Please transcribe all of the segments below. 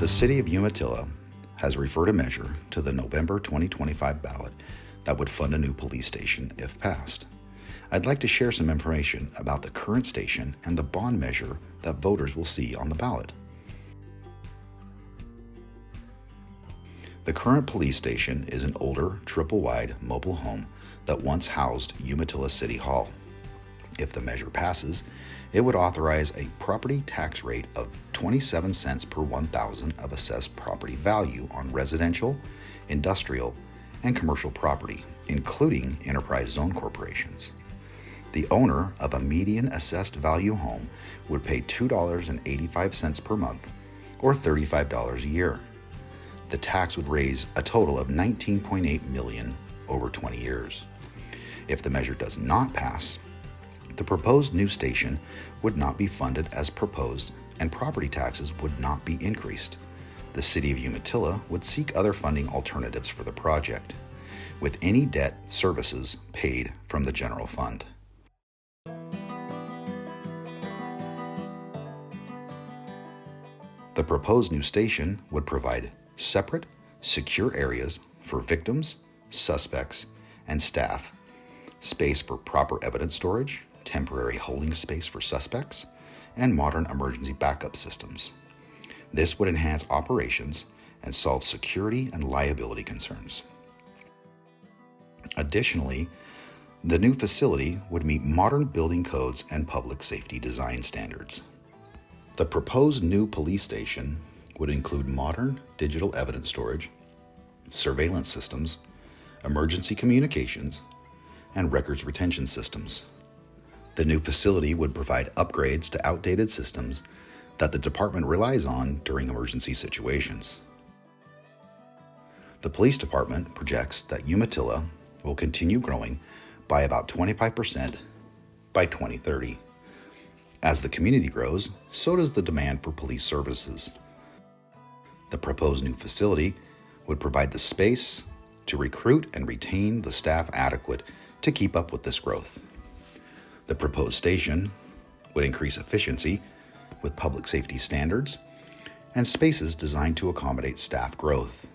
The City of Umatilla has referred a measure to the November 2025 ballot that would fund a new police station if passed. I'd like to share some information about the current station and the bond measure that voters will see on the ballot. The current police station is an older, triple-wide mobile home that once housed Umatilla City Hall. If the measure passes, it would authorize a property tax rate of 27 cents per 1,000 of assessed property value on residential, industrial, and commercial property, including enterprise zone corporations. The owner of a median assessed value home would pay $2.85 per month, or $35 a year. The tax would raise a total of $19.8 million over 20 years. If the measure does not pass, the proposed new station would not be funded as proposed, and property taxes would not be increased. The City of Umatilla would seek other funding alternatives for the project, with any debt services paid from the general fund. The proposed new station would provide separate, secure areas for victims, suspects, and staff, space for proper evidence storage, temporary holding space for suspects, and modern emergency backup systems. This would enhance operations and solve security and liability concerns. Additionally, the new facility would meet modern building codes and public safety design standards. The proposed new police station would include modern digital evidence storage, surveillance systems, emergency communications, and records retention systems. The new facility would provide upgrades to outdated systems that the department relies on during emergency situations. The police department projects that Umatilla will continue growing by about 25% by 2030. As the community grows, so does the demand for police services. The proposed new facility would provide the space to recruit and retain the staff adequate to keep up with this growth. The proposed station would increase efficiency with public safety standards and spaces designed to accommodate staff growth.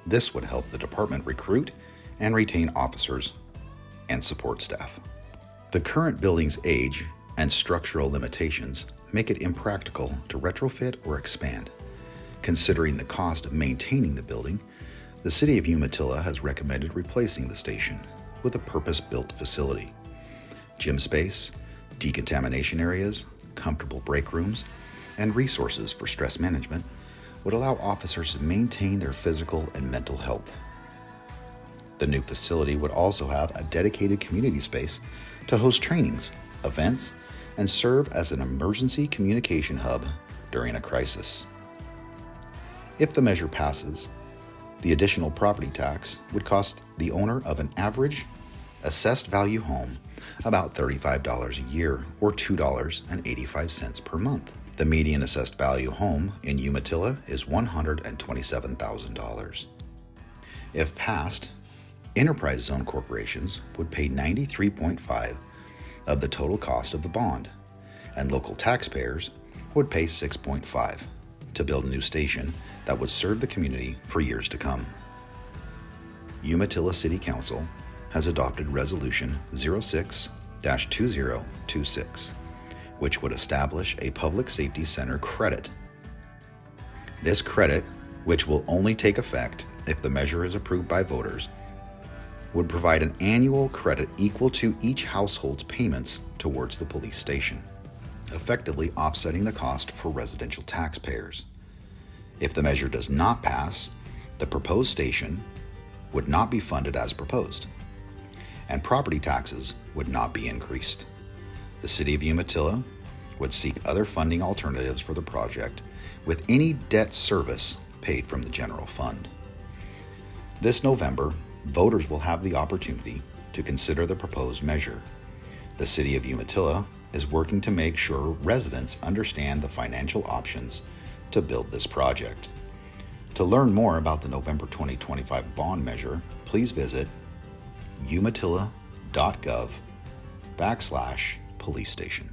This would help the department recruit and retain officers and support staff. The current building's age and structural limitations make it impractical to retrofit or expand. Considering the cost of maintaining the building, the City of Umatilla has recommended replacing the station with a purpose-built facility. Gym space, decontamination areas, comfortable break rooms, and resources for stress management would allow officers to maintain their physical and mental health. The new facility would also have a dedicated community space to host trainings, events, and serve as an emergency communication hub during a crisis. If the measure passes, the additional property tax would cost the owner of an average assessed value home about $35 a year, or $2.85 per month. The median assessed value home in Umatilla is $127,000. If passed, enterprise zone corporations would pay 93.5% of the total cost of the bond, and local taxpayers would pay 6.5% to build a new station that would serve the community for years to come. Umatilla City Council has adopted Resolution 06-2026, which would establish a Public Safety Center credit. This credit, which will only take effect if the measure is approved by voters, would provide an annual credit equal to each household's payments towards the police station, effectively offsetting the cost for residential taxpayers. If the measure does not pass, the proposed station would not be funded as proposed, and property taxes would not be increased. The City of Umatilla would seek other funding alternatives for the project, with any debt service paid from the general fund. This November, voters will have the opportunity to consider the proposed measure. The City of Umatilla is working to make sure residents understand the financial options to build this project. To learn more about the November 2025 bond measure, please visit umatilla.gov/police station.